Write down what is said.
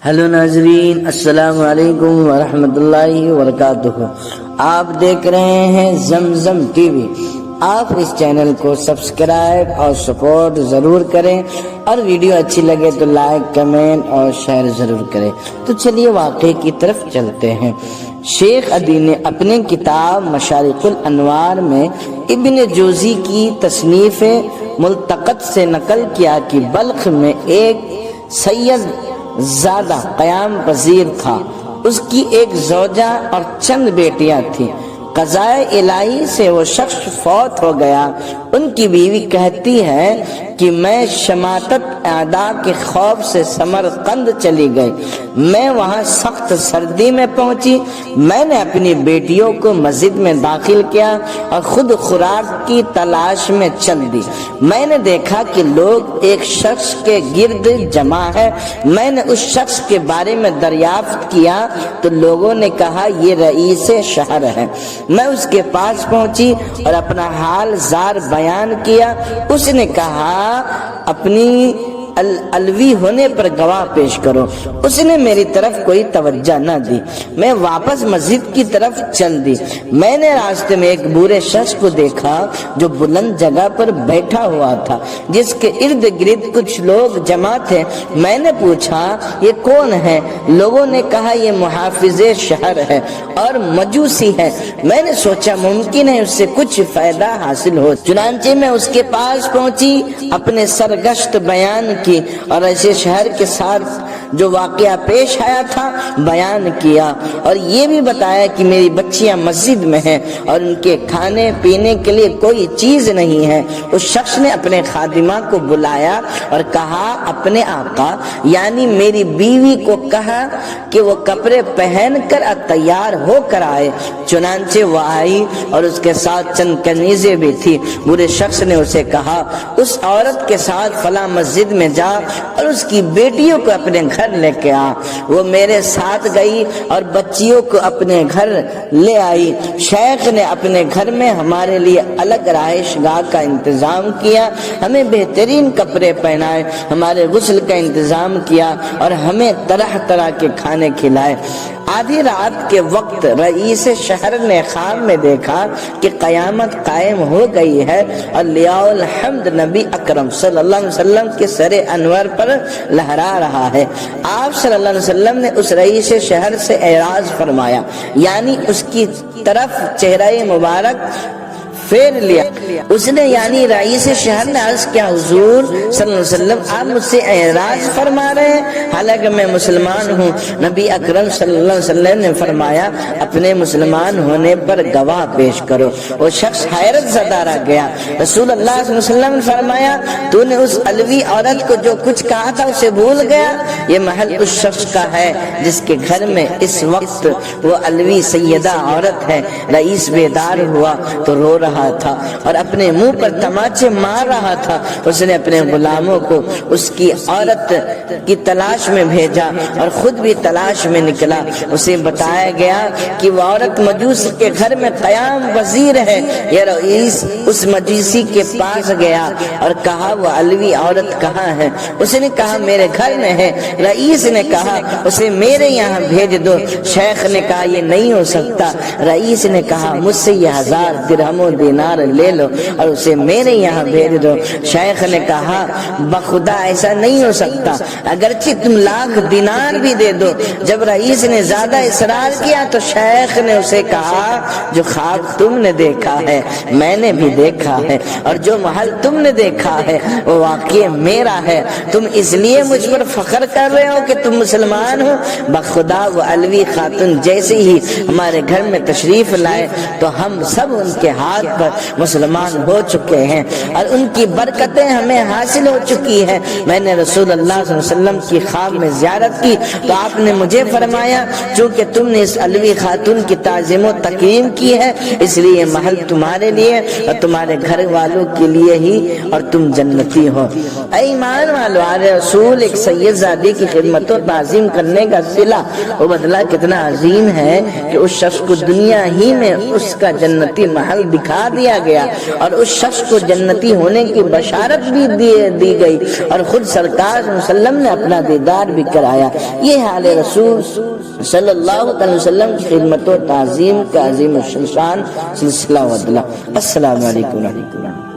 Hello ناظرین، السلام علیکم ورحمۃ اللہ وبرکاتہ۔ آپ دیکھ رہے ہیں زمزم ٹی وی۔ آپ اس چینل کو سبسکرائب اور سپورٹ ضرور کریں، اور ویڈیو اچھی لگے تو لائک، کمنٹ اور شیئر ضرور کریں۔ تو چلیے واقعے کی طرف چلتے ہیں۔ شیخ عدی نے اپنے کتاب مشارق الانوار میں ابن جوزی کی تصنیف ملتقط سے نقل کیا کہ بلخ میں ایک سید زادہ قیام پذیر تھا۔ اس کی ایک زوجہ اور چند بیٹیاں تھیں۔ قضائے الہی سے وہ شخص فوت ہو گیا۔ ان کی بیوی کہتی ہے کہ میں شماتت اعداء کے خوف سے سمرقند چلی گئی۔ میں وہاں سخت سردی میں پہنچی۔ میں نے اپنی بیٹیوں کو مسجد میں داخل کیا اور خود خوراک کی تلاش میں چل دی۔ میں نے دیکھا کہ لوگ ایک شخص کے گرد جمع ہے۔ میں نے اس شخص کے بارے میں دریافت کیا تو لوگوں نے کہا یہ رئیس شہر ہے۔ میں اس کے پاس پہنچی اور اپنا حال زار بیان کیا۔ اس نے کہا اپنی الوی ہونے پر گواہ پیش کرو۔ اس نے میری طرف کوئی توجہ نہ دی۔ میں واپس مسجد کی طرف چل دی۔ میں نے راستے میں ایک بوڑھے شخص کو دیکھا جو بلند جگہ پر بیٹھا ہوا تھا، جس کے ارد گرد کچھ لوگ جمع تھے۔ میں نے پوچھا یہ کون ہے؟ لوگوں نے کہا یہ محافظ شہر ہے اور مجوسی ہے۔ میں نے سوچا ممکن ہے اس سے کچھ فائدہ حاصل ہو، چنانچہ میں اس کے پاس پہنچی، اپنے سرگشت بیان کی اور ایسے شہر کے ساتھ جو واقعہ پیش آیا تھا بیان کیا، اور یہ بھی بتایا کہ میری بچیاں مسجد میں ہیں اور ان کے کھانے پینے کے لیے کوئی چیز نہیں ہے۔ اس شخص نے اپنے خادمہ کو بلایا اور کہا اپنے آقا یعنی میری بیوی کو کہا کہ وہ کپڑے پہن کر تیار ہو کر آئے۔ چنانچہ وہ آئی اور اس کے ساتھ چند کنیزیں بھی تھی۔ بوڑھے شخص نے اسے کہا اس عورت کے ساتھ فلاں مسجد میں جا اور اس کی بیٹیوں کو اپنے گھر لے کے آ۔ وہ میرے ساتھ گئی اور بچیوں کو اپنے گھر لے آئی۔ شیخ نے اپنے گھر میں ہمارے لیے الگ رہائش گاہ کا انتظام کیا، ہمیں بہترین کپڑے پہنائے، ہمارے غسل کا انتظام کیا اور ہمیں طرح طرح کے کھانے کھلائے۔ آدھی رات کے وقت رئیس شہر نے خواب میں دیکھا کہ قیامت قائم ہو گئی ہے اور لیاء الحمد نبی اکرم صلی اللہ علیہ وسلم کے سر انور پر لہرا رہا ہے۔ آپ صلی اللہ علیہ وسلم نے اس رئیس شہر سے اعراض فرمایا، یعنی اس کی طرف چہرہ مبارک پھیر لیا۔ اس نے یعنی رئیس شہر نے عرض کیا حضور صلی اللہ علیہ وسلم آپ مجھ سے اعراض فرما رہے ہیں حالانکہ میں مسلمان ہوں؟ نبی اکرم صلی اللہ علیہ وسلم نے فرمایا اپنے مسلمان ہونے پر گواہ پیش کرو۔ وہ شخص حیرت زدہ رہ گیا۔ رسول اللہ صلی اللہ علیہ وسلم نے فرمایا تو نے اس الوی عورت کو جو کچھ کہا تھا اسے بھول گیا؟ یہ محل اس شخص کا ہے جس کے گھر میں اس وقت وہ الوی سیدہ عورت ہے۔ رئیس بیدار ہوا تو رو رہا تھا اور اپنے منہ پر تماچے مار رہا تھا۔ اس نے اپنے غلاموں کو اس کی عورت کی تلاش میں بھیجا اور خود بھی تلاش میں نکلا۔ اسے بتایا گیا کہ وہ عورت مجوسی کے گھر میں قیام پذیر ہے۔ یہ رئیس اس مجوسی کے پاس گیا اور کہا وہ الوی عورت کہاں ہے؟ اس نے کہا میرے گھر میں ہے۔ رئیس نے کہا اسے میرے یہاں بھیج دو۔ شیخ نے کہا یہ نہیں ہو سکتا۔ رئیس نے کہا مجھ سے یہ 1000 درہم و دینار لے لو اور اسے میرے یہاں بھیج دو۔ شیخ نے کہا بخدا ایسا نہیں ہو سکتا، اگرچہ تم 1,00,000 دینار بھی دے دو۔ جب رئیس نے زیادہ اصرار کیا تو شیخ نے اسے کہا جو خواب تم نے دیکھا ہے میں نے بھی دیکھا ہے، اور جو محل تم نے دیکھا ہے وہ واقعی میرا ہے۔ تم اس لیے مجھ پر فخر کر رہے ہو کہ تم مسلمان ہو؟ بخدا وہ الوی خاتون جیسے ہی ہمارے گھر میں تشریف لائے تو ہم سب ان کے ہاتھ پر مسلمان ہو چکے ہیں اور ان کی برکتیں ہمیں حاصل ہو چکی ہیں۔ میں نے رسول اللہ صلی اللہ علیہ وسلم کی خواب میں زیارت کی تو آپ نے مجھے فرمایا چونکہ تم نے اس الوی خاتون کی تعظیم و تکریم کی ہے اس لیے یہ محل تمہارے لیے اور تمہارے گھر والوں کے لیے ہی اور تم جنتی ہو۔ اے ایمان والو، رسول ایک سید زادی کی خدمت و تعظیم کرنے کا صلہ وہ بدلہ کتنا عظیم ہے کہ اس شخص کو دنیا ہی میں اس کا جنتی محل دکھا دکھا دیا گیا اور اس شخص کو جنتی ہونے کی بشارت بھی دی گئی اور خود سرکار صلی اللہ علیہ وسلم نے اپنا دیدار بھی کرایا۔ یہ حال رسول صلی اللہ علیہ وسلم کی خدمت و تعظیم کا عظیم الشان سلسلہ ودلہ۔ السلام علیکم ورحمۃ اللہ۔